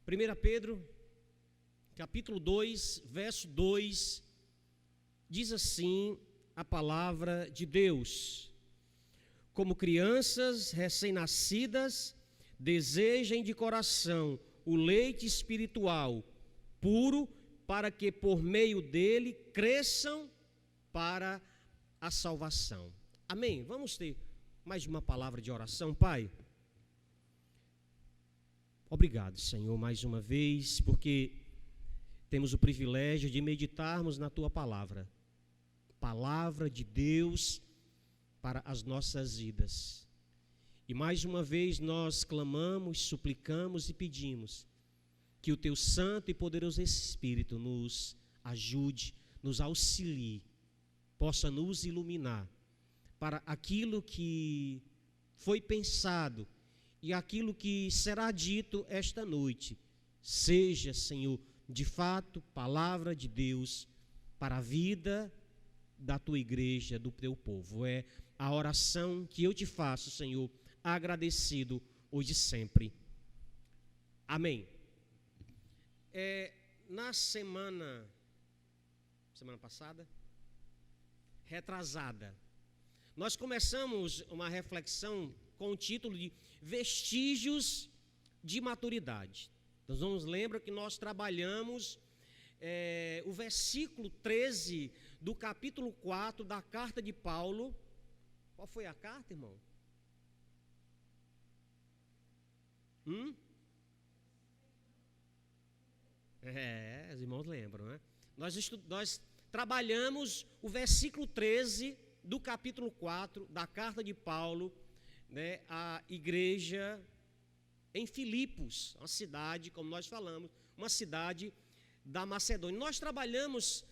1 Pedro, capítulo 2, verso 2, diz assim a palavra de Deus: como crianças recém-nascidas, desejem de coração o leite espiritual puro, para que por meio dele cresçam para a salvação. Amém? Vamos ter mais uma palavra de oração. Pai, obrigado, Senhor, mais uma vez, porque temos o privilégio de meditarmos na Tua palavra, palavra de Deus para as nossas vidas. E mais uma vez nós clamamos, suplicamos e pedimos que o Teu santo e poderoso Espírito nos ajude, nos auxilie, possa nos iluminar para aquilo que foi pensado e aquilo que será dito esta noite. Seja, Senhor, de fato, palavra de Deus para a vida da Tua igreja, do Teu povo. É a oração que eu te faço, Senhor, agradecido hoje e sempre. Amém. Na semana passada, retrasada, nós começamos uma reflexão com o título de Vestígios de Maturidade. Nós vamos lembrar que nós trabalhamos o versículo 13 do capítulo 4 da carta de Paulo. Qual foi a carta, irmão? Os irmãos lembram, né? Nós trabalhamos o versículo 13 do capítulo 4 da carta de Paulo, né, à igreja em Filipos, uma cidade, como nós falamos, uma cidade da Macedônia. Nós trabalhamos,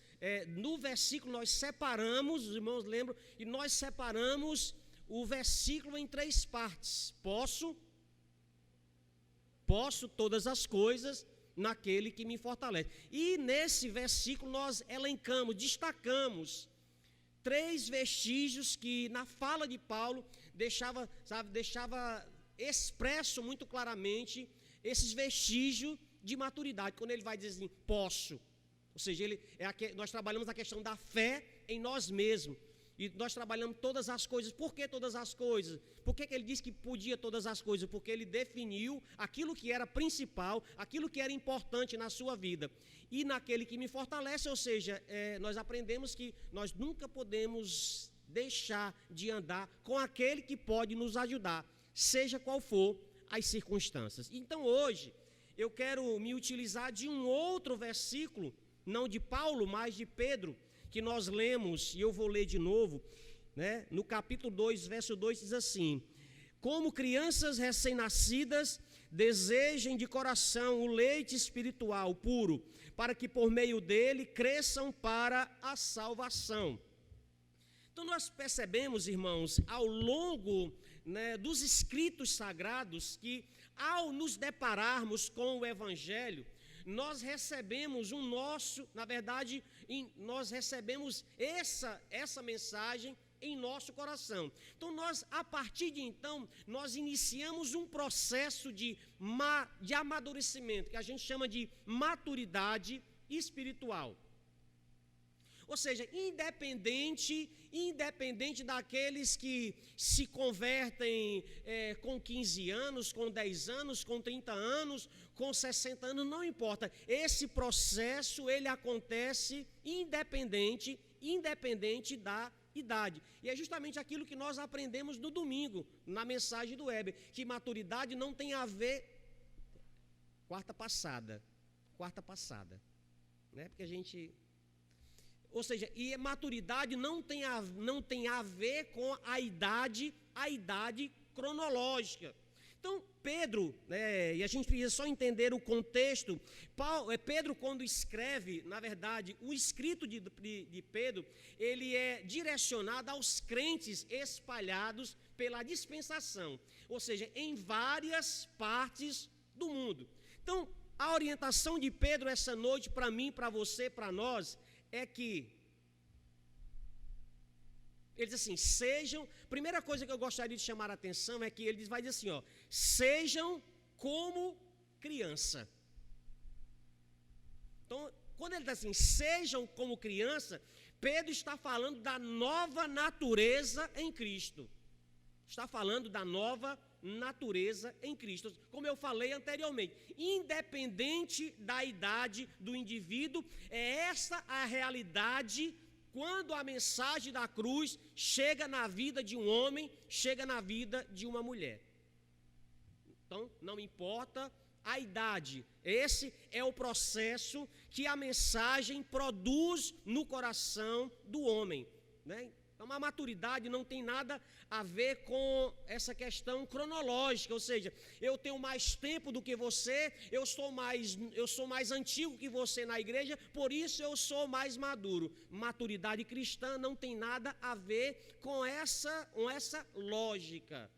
no versículo, nós separamos, os irmãos lembram, e nós separamos o versículo em 3 partes. Posso todas as coisas naquele que me fortalece. E nesse versículo nós elencamos, destacamos 3 vestígios que na fala de Paulo deixava expresso muito claramente esses vestígios de maturidade, quando ele vai dizer assim, posso. Ou seja, nós trabalhamos a questão da fé em nós mesmos. E nós trabalhamos todas as coisas. Por que todas as coisas? Por que ele disse que podia todas as coisas? Porque ele definiu aquilo que era principal, aquilo que era importante na sua vida. E naquele que me fortalece, ou seja, nós aprendemos que nós nunca podemos deixar de andar com aquele que pode nos ajudar, seja qual for as circunstâncias. Então hoje eu quero me utilizar de um outro versículo, não de Paulo, mas de Pedro, que nós lemos, e eu vou ler de novo, né? No capítulo 2, verso 2 diz assim: como crianças recém-nascidas, desejem de coração o leite espiritual puro, para que por meio dele cresçam para a salvação. Então nós percebemos, irmãos, ao longo, né, dos escritos sagrados, que ao nos depararmos com o Evangelho, nós recebemos nós recebemos essa mensagem em nosso coração. Então a partir de então, nós iniciamos um processo de amadurecimento, que a gente chama de maturidade espiritual. Ou seja, independente daqueles que se convertem com 15 anos, com 10 anos, com 30 anos, com 60 anos, não importa. Esse processo, ele acontece independente da idade. E é justamente aquilo que nós aprendemos no domingo, na mensagem do Weber, que maturidade não tem a ver... Quarta passada, né? Porque a gente... Ou seja, e maturidade não tem a ver com a idade cronológica. Então, Pedro, e a gente precisa só entender o contexto. Pedro, quando escreve, na verdade, o escrito de Pedro, ele é direcionado aos crentes espalhados pela dispensação, ou seja, em várias partes do mundo. Então, a orientação de Pedro essa noite, para mim, para você, para nós, é que ele diz assim, primeira coisa que eu gostaria de chamar a atenção é que ele vai dizer assim, sejam como criança. quando ele diz assim, sejam como criança, Pedro está falando da nova natureza em Cristo. Está falando da nova natureza em Cristo. Como eu falei anteriormente, independente da idade do indivíduo, é essa a realidade quando a mensagem da cruz chega na vida de um homem, chega na vida de uma mulher. Então, não importa a idade, esse é o processo que a mensagem produz no coração do homem, né? Então, a maturidade não tem nada a ver com essa questão cronológica, ou seja, eu tenho mais tempo do que você, eu sou mais antigo que você na igreja, por isso eu sou mais maduro. Maturidade cristã não tem nada a ver com essa lógica,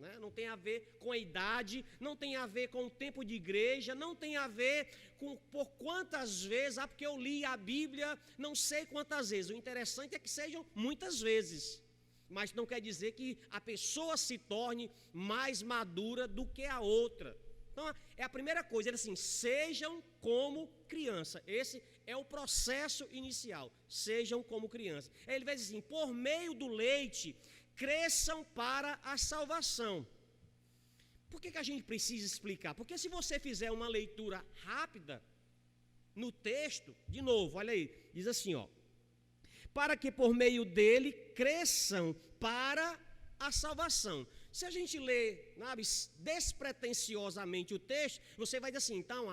né? Não tem a ver com a idade, não tem a ver com o tempo de igreja, não tem a ver com por quantas vezes, porque eu li a Bíblia não sei quantas vezes. O interessante é que sejam muitas vezes, mas não quer dizer que a pessoa se torne mais madura do que a outra. Então, é a primeira coisa, ele assim, sejam como criança. Esse é o processo inicial, sejam como criança. Aí ele vai dizer assim, por meio do leite, cresçam para a salvação. Por que a gente precisa explicar? Porque se você fizer uma leitura rápida no texto, de novo, olha aí, diz assim, ó, para que por meio dele cresçam para a salvação. Se a gente lê, sabe, despretensiosamente o texto, você vai dizer assim, então,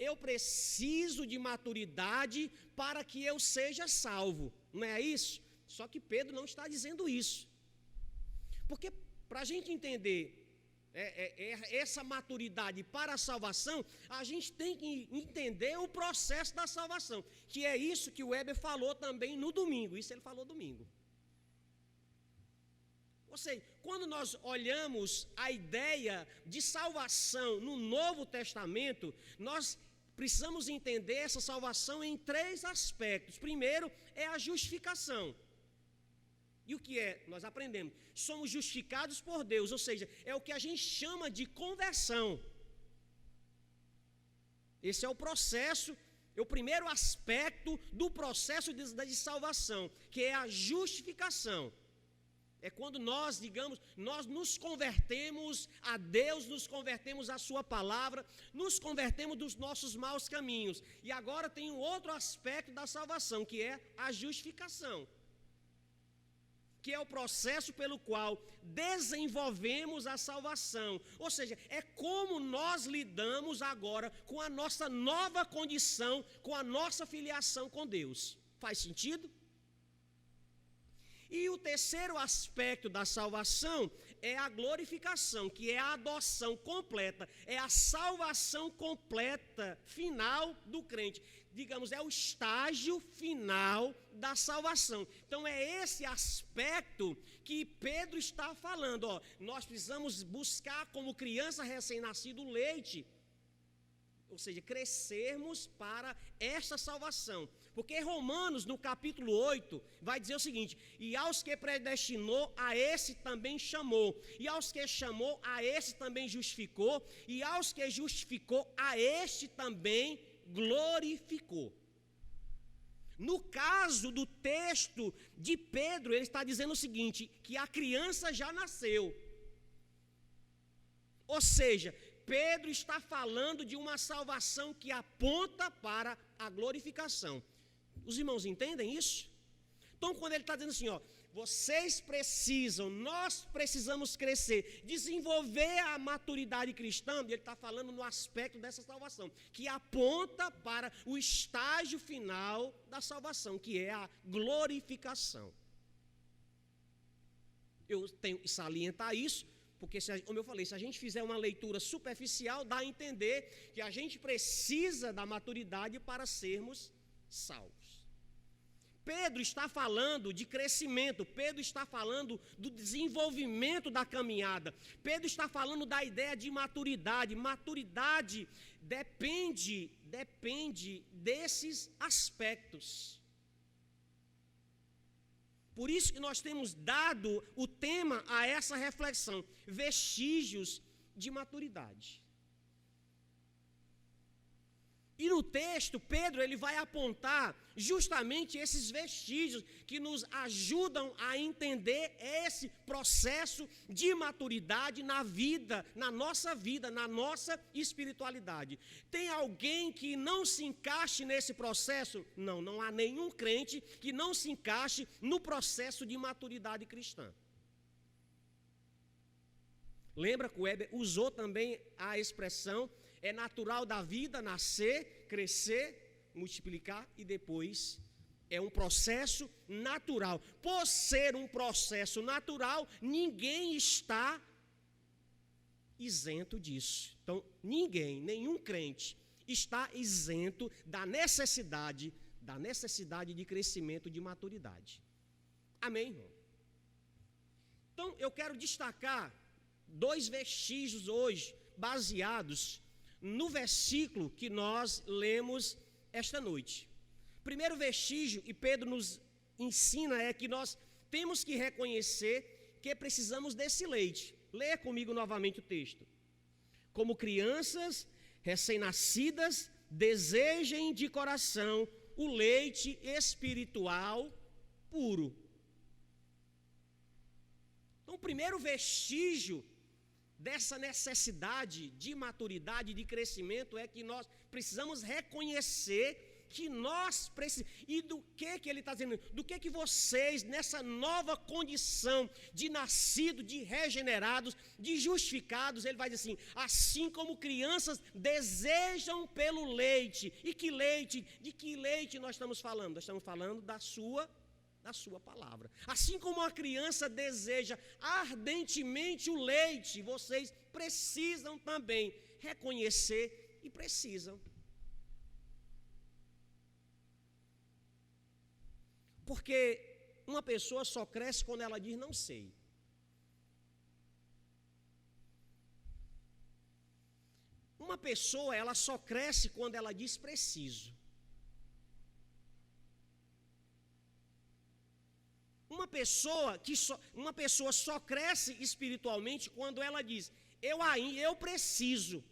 eu preciso de maturidade para que eu seja salvo. Não é isso? Só que Pedro não está dizendo isso. Porque para a gente entender essa maturidade para a salvação, a gente tem que entender o processo da salvação, que é isso que o Weber falou também no domingo. Isso ele falou domingo. Ou seja, quando nós olhamos a ideia de salvação no Novo Testamento, nós precisamos entender essa salvação em 3 aspectos. Primeiro é a justificação. E o que é? Nós aprendemos. Somos justificados por Deus, ou seja, é o que a gente chama de conversão. Esse é o processo, é o primeiro aspecto do processo de salvação, que é a justificação. É quando nós, digamos, nós nos convertemos a Deus, nos convertemos à sua palavra, nos convertemos dos nossos maus caminhos. E agora tem um outro aspecto da salvação, que é a justificação, que é o processo pelo qual desenvolvemos a salvação. Ou seja, é como nós lidamos agora com a nossa nova condição, com a nossa filiação com Deus. Faz sentido? E o terceiro aspecto da salvação é a glorificação, que é a adoção completa, é a salvação completa, final do crente. Digamos, é o estágio final da salvação. Então é esse aspecto que Pedro está falando, ó. Nós precisamos buscar como criança recém-nascida o leite, ou seja, crescermos para esta salvação. Porque Romanos, no capítulo 8, vai dizer o seguinte, e aos que predestinou, a esse também chamou, e aos que chamou, a esse também justificou, e aos que justificou, a este também glorificou. No caso do texto de Pedro, ele está dizendo o seguinte, que a criança já nasceu. Ou seja, Pedro está falando de uma salvação que aponta para a glorificação. Os irmãos entendem isso? Então, quando ele está dizendo assim, ó, vocês precisam, nós precisamos crescer, desenvolver a maturidade cristã, ele está falando no aspecto dessa salvação, que aponta para o estágio final da salvação, que é a glorificação. Eu tenho que salientar isso, porque, como eu falei, se a gente fizer uma leitura superficial, dá a entender que a gente precisa da maturidade para sermos salvos. Pedro está falando de crescimento, Pedro está falando do desenvolvimento da caminhada, Pedro está falando da ideia de maturidade. Maturidade depende desses aspectos. Por isso que nós temos dado o tema a essa reflexão, vestígios de maturidade. E no texto, Pedro ele vai apontar justamente esses vestígios que nos ajudam a entender esse processo de maturidade na vida, na nossa espiritualidade. Tem alguém que não se encaixe nesse processo? Não, não há nenhum crente que não se encaixe no processo de maturidade cristã. Lembra que o Weber usou também a expressão: é natural da vida nascer, crescer, multiplicar e depois é um processo natural. Por ser um processo natural, ninguém está isento disso. Então, nenhum crente está isento da necessidade de crescimento, de maturidade. Amém, irmão? Então, eu quero destacar 2 vestígios hoje, baseados no versículo que nós lemos esta noite. Primeiro vestígio, e Pedro nos ensina, é que nós temos que reconhecer que precisamos desse leite. Leia comigo novamente o texto. Como crianças recém-nascidas, desejem de coração o leite espiritual puro. Então, o primeiro vestígio dessa necessidade de maturidade, de crescimento, é que nós precisamos reconhecer que nós precisamos. E do que ele está dizendo? Do que vocês, nessa nova condição de nascido, de regenerados, de justificados, ele vai dizer assim: assim como crianças desejam pelo leite. E que leite? De que leite nós estamos falando? Nós estamos falando da sua palavra. Assim como uma criança deseja ardentemente o leite, vocês precisam também reconhecer e precisam. Porque uma pessoa só cresce quando ela diz não sei. Uma pessoa, ela só cresce quando ela diz preciso. Uma pessoa só cresce espiritualmente quando ela diz: eu preciso.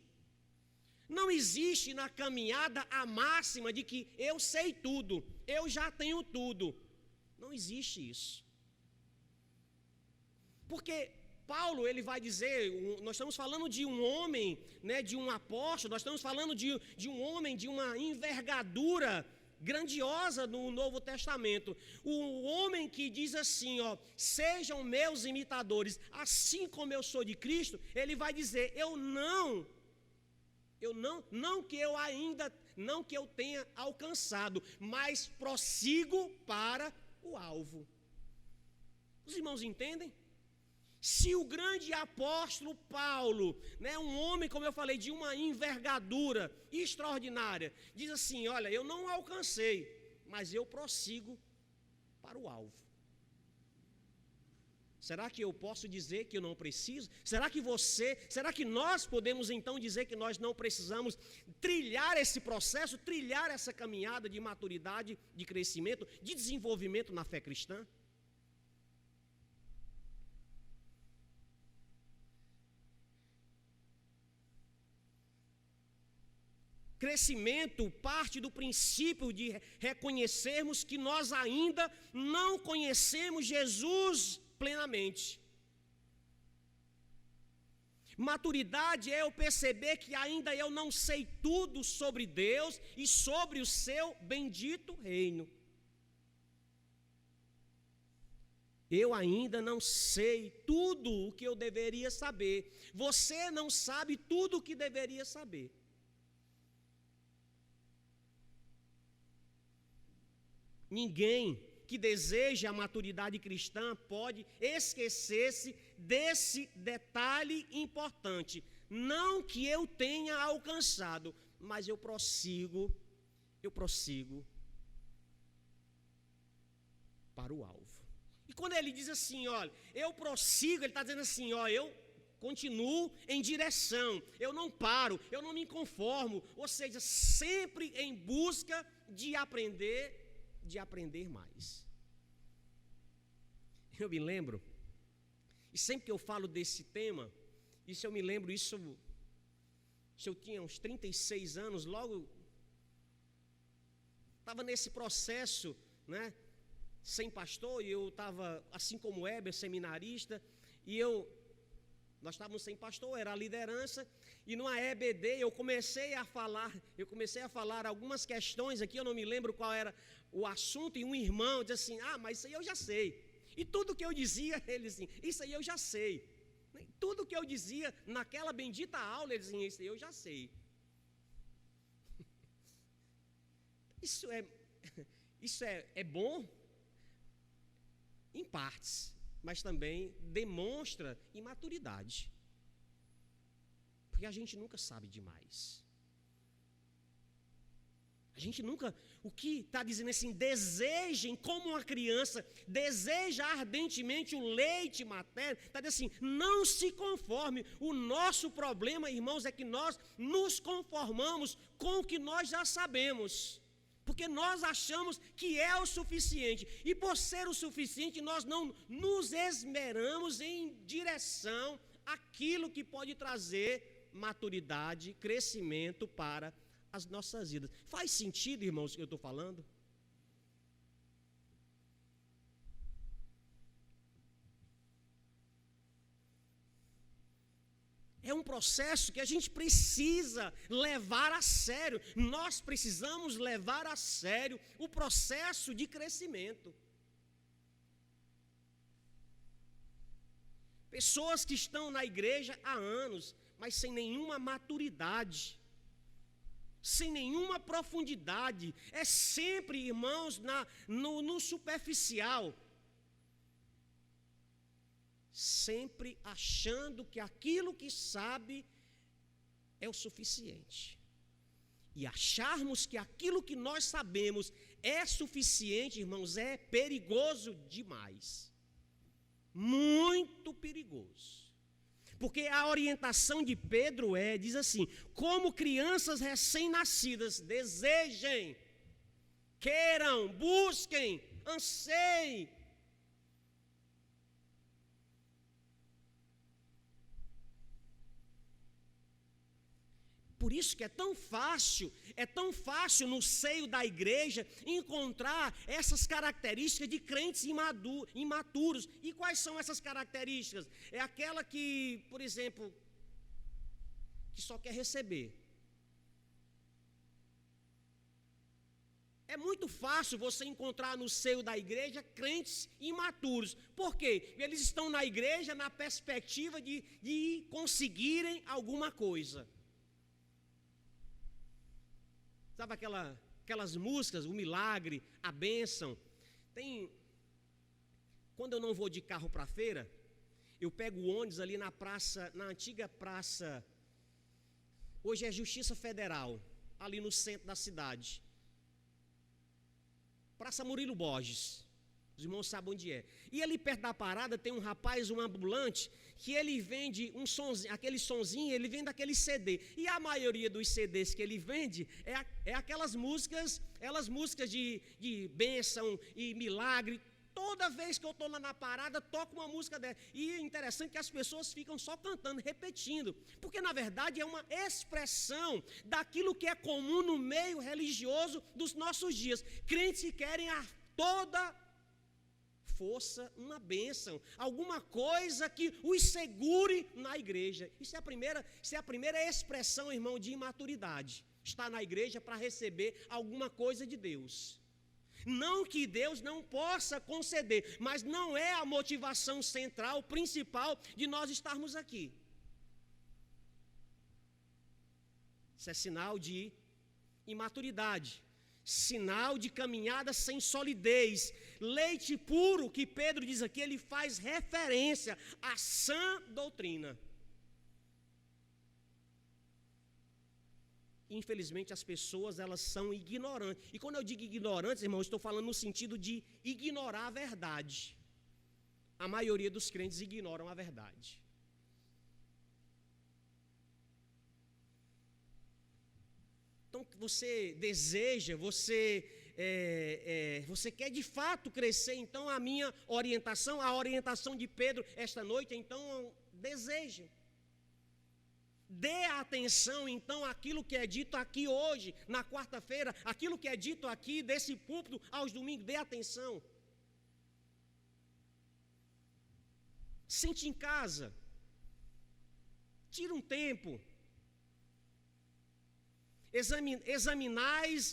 Não existe na caminhada a máxima de que eu sei tudo, eu já tenho tudo. Não existe isso. Porque Paulo, ele vai dizer, nós estamos falando de um homem, né, de um apóstolo, nós estamos falando de um homem de uma envergadura grandiosa no Novo Testamento. O homem que diz assim, sejam meus imitadores, assim como eu sou de Cristo, ele vai dizer: não que eu tenha alcançado, mas prossigo para o alvo. Os irmãos entendem? Se o grande apóstolo Paulo, né, um homem, como eu falei, de uma envergadura extraordinária, diz assim: olha, eu não alcancei, mas eu prossigo para o alvo. Será que eu posso dizer que eu não preciso? Será que nós podemos então dizer que nós não precisamos trilhar esse processo, trilhar essa caminhada de maturidade, de crescimento, de desenvolvimento na fé cristã? Crescimento parte do princípio de reconhecermos que nós ainda não conhecemos Jesus plenamente. Maturidade é eu perceber que ainda eu não sei tudo sobre Deus e sobre o seu bendito reino. Eu ainda não sei tudo o que eu deveria saber. Você não sabe tudo o que deveria saber. Ninguém que deseja a maturidade cristã pode esquecer-se desse detalhe importante. Não que eu tenha alcançado, mas eu prossigo para o alvo. E quando ele diz assim, olha, eu prossigo, ele está dizendo assim, ó, eu continuo em direção, eu não paro, eu não me conformo, ou seja, sempre em busca de aprender mais. Eu me lembro, e sempre que eu falo desse tema, eu me lembro, isso eu tinha uns 36 anos, logo estava nesse processo, né, sem pastor, e eu estava, assim como o Heber, seminarista, e nós estávamos sem pastor, era a liderança, e numa EBD eu comecei a falar algumas questões aqui, eu não me lembro qual era o assunto, e um irmão disse assim, mas isso aí eu já sei. E tudo que eu dizia, ele assim, isso aí eu já sei. Tudo que eu dizia naquela bendita aula, ele dizia, isso aí eu já sei. Isso é bom em partes, mas também demonstra imaturidade. Porque a gente nunca sabe demais. A gente nunca, o que está dizendo assim, desejem como uma criança, deseja ardentemente o leite materno, está dizendo assim, não se conforme. O nosso problema, irmãos, é que nós nos conformamos com o que nós já sabemos. Porque nós achamos que é o suficiente. E por ser o suficiente, nós não nos esmeramos em direção àquilo que pode trazer maturidade, crescimento para as nossas vidas. Faz sentido, irmãos, o que eu estou falando? É um processo que a gente precisa levar a sério. Nós precisamos levar a sério o processo de crescimento. Pessoas que estão na igreja há anos, mas sem nenhuma maturidade, sem nenhuma profundidade, é sempre, irmãos, no superficial, sempre achando que aquilo que sabe é o suficiente. E acharmos que aquilo que nós sabemos é suficiente, irmãos, é perigoso demais. Muito perigoso. Porque a orientação de Pedro diz assim, como crianças recém-nascidas, desejem, queiram, busquem, anseiem. Por isso que é tão fácil no seio da igreja encontrar essas características de crentes imaturos. E quais são essas características? É aquela que, por exemplo, que só quer receber. É muito fácil você encontrar no seio da igreja crentes imaturos. Por quê? Eles estão na igreja na perspectiva de conseguirem alguma coisa. Sabe aquelas músicas, o milagre, a bênção? Quando eu não vou de carro para a feira, eu pego o ônibus ali na praça, na antiga praça, hoje é Justiça Federal, ali no centro da cidade. Praça Murilo Borges, os irmãos sabem onde é. E ali perto da parada tem um rapaz, um ambulante, que ele vende um sonzinho, aquele sonzinho, ele vende aquele CD. E a maioria dos CDs que ele vende é aquelas músicas de bênção e milagre. Toda vez que eu estou lá na parada, toco uma música dessa. E é interessante que as pessoas ficam só cantando, repetindo. Porque, na verdade, é uma expressão daquilo que é comum no meio religioso dos nossos dias. Crentes que querem a toda força, uma bênção, alguma coisa que os segure na igreja. Isso é a primeira expressão, irmão, de imaturidade. Estar na igreja para receber alguma coisa de Deus. Não que Deus não possa conceder, mas não é a motivação central, principal de nós estarmos aqui. Isso é sinal de imaturidade. Sinal de caminhada sem solidez. Leite puro, que Pedro diz aqui, ele faz referência à sã doutrina. Infelizmente as pessoas, elas são ignorantes. E quando eu digo ignorantes, irmão, eu estou falando no sentido de ignorar a verdade. A maioria dos crentes ignoram a verdade. Então você deseja, você quer de fato crescer. Então a minha orientação, a orientação de Pedro esta noite, então deseja. Dê atenção, então, àquilo que é dito aqui hoje, na quarta-feira, aquilo que é dito aqui desse púlpito aos domingos, dê atenção. Sente em casa. Tira um tempo. Examinais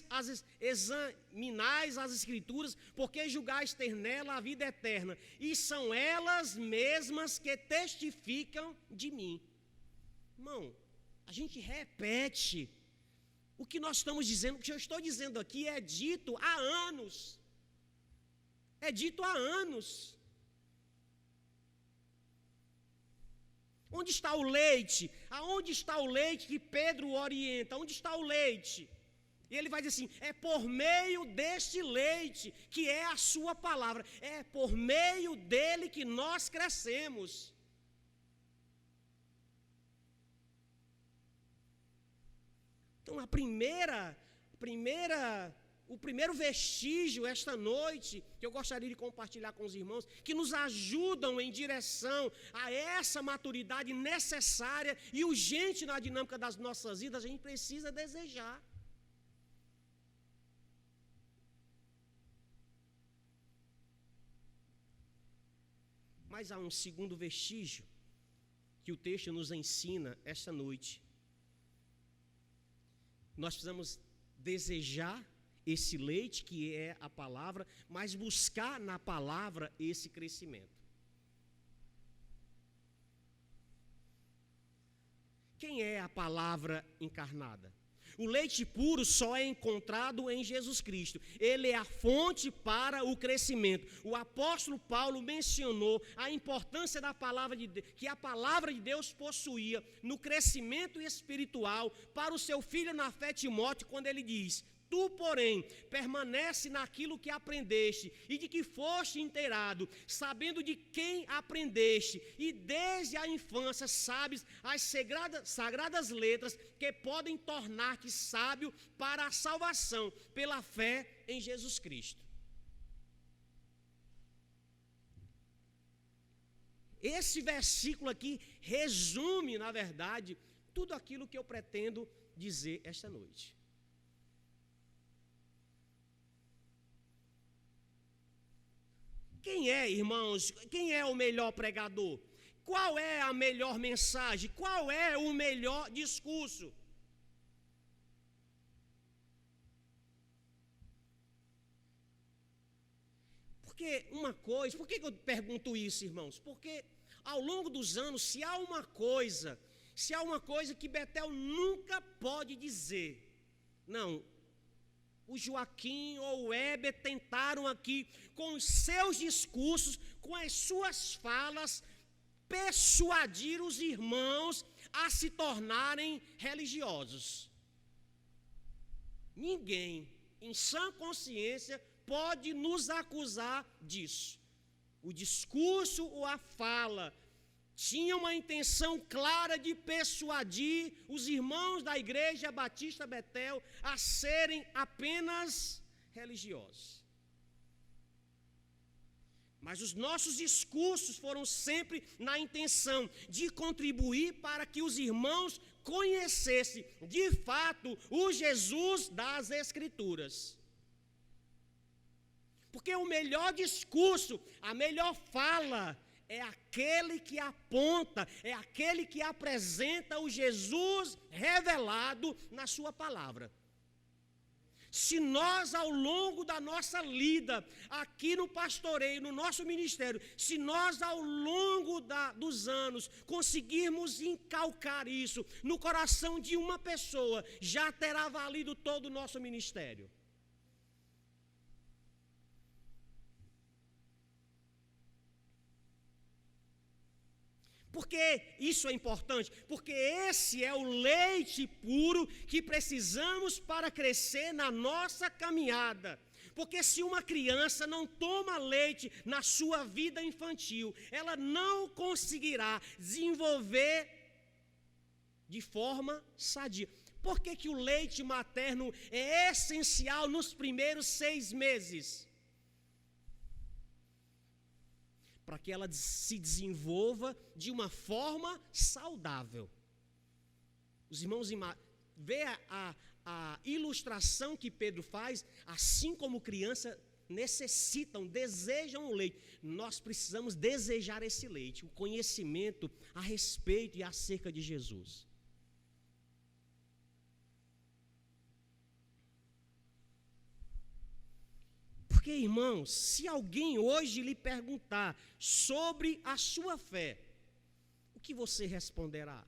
as Escrituras, porque julgais ter nela a vida eterna, e são elas mesmas que testificam de mim. Irmão, a gente repete o que nós estamos dizendo, o que eu estou dizendo aqui é dito há anos. É dito há anos. Onde está o leite? Aonde está o leite que Pedro orienta? Onde está o leite? E ele vai dizer assim, é por meio deste leite, que é a sua palavra, é por meio dele que nós crescemos. Então o primeiro vestígio esta noite, que eu gostaria de compartilhar com os irmãos, que nos ajudam em direção a essa maturidade necessária e urgente na dinâmica das nossas vidas, a gente precisa desejar. Mas há um segundo vestígio que o texto nos ensina esta noite. Nós precisamos desejar esse leite, que é a palavra, mas buscar na palavra esse crescimento. Quem é a palavra encarnada? O leite puro só é encontrado em Jesus Cristo. Ele é a fonte para o crescimento. O apóstolo Paulo mencionou a importância da palavra de Deus, que a palavra de Deus possuía no crescimento espiritual para o seu filho na fé Timóteo, quando ele diz: tu, porém, permanece naquilo que aprendeste e de que foste inteirado, sabendo de quem aprendeste, e desde a infância sabes as sagradas letras que podem tornar-te sábio para a salvação pela fé em Jesus Cristo. Esse versículo aqui resume, na verdade, tudo aquilo que eu pretendo dizer esta noite. Quem é, irmãos? Quem é o melhor pregador? Qual é a melhor mensagem? Qual é o melhor discurso? Porque uma coisa, por que eu pergunto isso, irmãos? Porque ao longo dos anos, se há uma coisa que Betel nunca pode dizer, não, o Joaquim ou o Heber tentaram aqui, com os seus discursos, com as suas falas, persuadir os irmãos a se tornarem religiosos. Ninguém, em sã consciência, pode nos acusar disso. O discurso ou a fala tinha uma intenção clara de persuadir os irmãos da Igreja Batista Betel a serem apenas religiosos. Mas os nossos discursos foram sempre na intenção de contribuir para que os irmãos conhecessem de fato o Jesus das Escrituras. Porque o melhor discurso, a melhor fala, é aquele que aponta, é aquele que apresenta o Jesus revelado na sua palavra. Se nós, ao longo da nossa lida, aqui no pastoreio, no nosso ministério, se nós, ao longo dos anos, conseguirmos incalcar isso no coração de uma pessoa, já terá valido todo o nosso ministério. Por que isso é importante? Porque esse é o leite puro que precisamos para crescer na nossa caminhada. Porque se uma criança não toma leite na sua vida infantil, ela não conseguirá desenvolver de forma sadia. Por que o leite materno é essencial nos primeiros 6 meses? Para que ela se desenvolva de uma forma saudável. Os irmãos, vê a ilustração que Pedro faz, assim como criança necessitam, desejam o leite. Nós precisamos desejar esse leite, o conhecimento a respeito e acerca de Jesus. Porque, irmãos, se alguém hoje lhe perguntar sobre a sua fé, o que você responderá?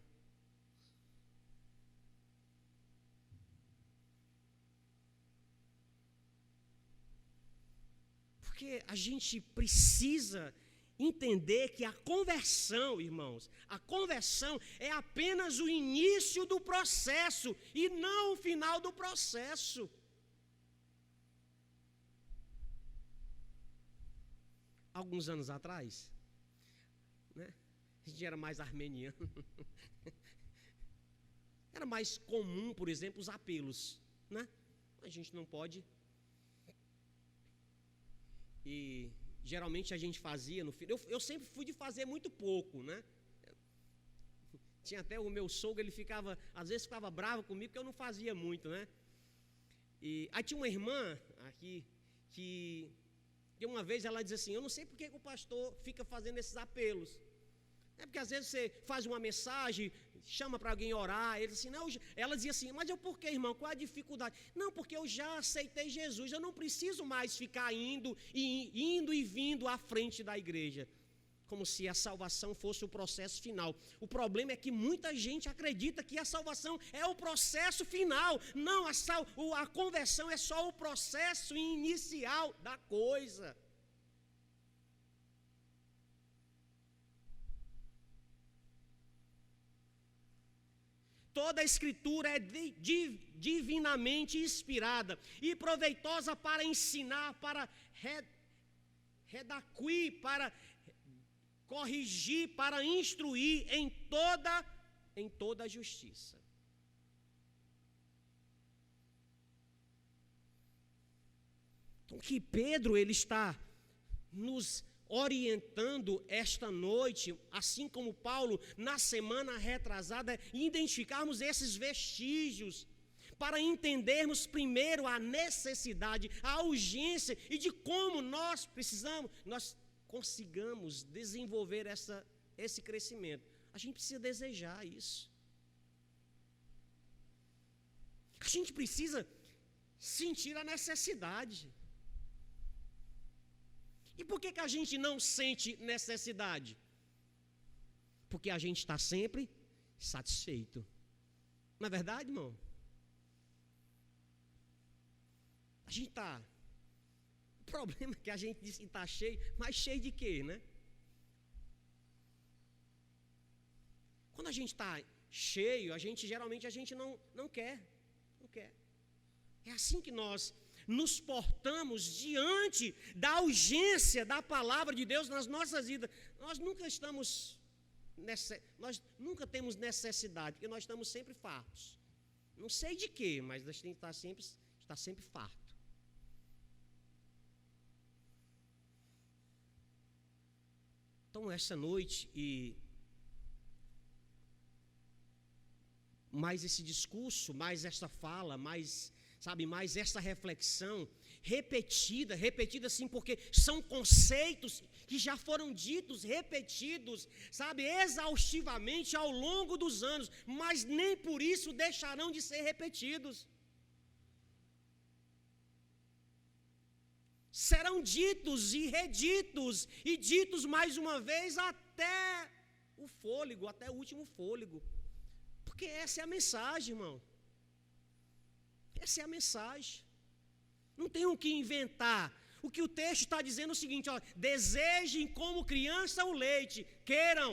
Porque a gente precisa entender que a conversão, irmãos, a conversão é apenas o início do processo e não o final do processo. Alguns anos atrás, né, a gente era mais armeniano, era mais comum, por exemplo, os apelos, né? A gente não pode. E geralmente a gente fazia no filho. Eu sempre fui de fazer muito pouco, né? Tinha até o meu sogro, ele ficava, às vezes ficava bravo comigo porque eu não fazia muito, né? E aí tinha uma irmã aqui que uma vez ela disse assim: eu não sei por que o pastor fica fazendo esses apelos. É porque às vezes você faz uma mensagem, chama para alguém orar, ele assim, não, ela dizia assim, mas eu por que, irmão? Qual a dificuldade? Não, porque eu já aceitei Jesus, eu não preciso mais ficar indo e vindo à frente da igreja, como se a salvação fosse o processo final. O problema é que muita gente acredita que a salvação é o processo final. Não, a conversão é só o processo inicial da coisa. Toda a escritura é divinamente inspirada e proveitosa para ensinar, para redaquir, para corrigir, para instruir em toda a justiça. Então, que Pedro ele está nos orientando esta noite, assim como Paulo na semana retrasada, identificarmos esses vestígios, para entendermos primeiro a necessidade, a urgência e de como nós consigamos desenvolver esse crescimento. A gente precisa desejar isso. A gente precisa sentir a necessidade. E por que a gente não sente necessidade? Porque a gente está sempre satisfeito. Não é verdade, irmão? A gente está... O problema é que a gente diz que está cheio, mas cheio de quê, né? Quando a gente está cheio, geralmente a gente não quer. Não quer. É assim que nós nos portamos diante da urgência da palavra de Deus nas nossas vidas. Nós nunca temos necessidade, porque nós estamos sempre fartos. Não sei de quê, mas nós temos que estar sempre farto. Então, essa noite, e mais esse discurso, mais esta fala, mais essa reflexão, repetida assim, porque são conceitos que já foram ditos, repetidos, exaustivamente ao longo dos anos, mas nem por isso deixarão de ser repetidos. Serão ditos e reditos, e ditos mais uma vez até o fôlego, até o último fôlego. Porque essa é a mensagem, irmão. Essa é a mensagem. Não tem o que inventar. O que o texto está dizendo é o seguinte: desejem como criança o leite, queiram.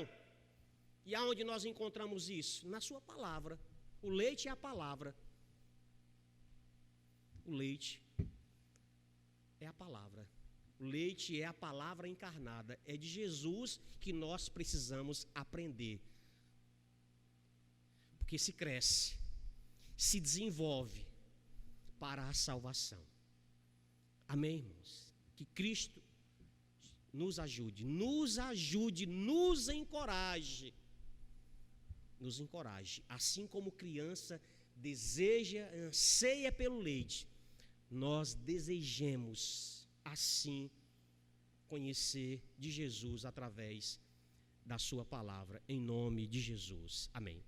E aonde nós encontramos isso? Na sua palavra. O leite é a palavra. O leite é a palavra. O leite é a palavra encarnada. É de Jesus que nós precisamos aprender. Porque se cresce, se desenvolve para a salvação. Amém, irmãos? Que Cristo nos ajude, nos encoraje, nos encoraje. Assim como criança deseja, anseia pelo leite, nós desejemos assim conhecer de Jesus através da sua palavra, em nome de Jesus. Amém.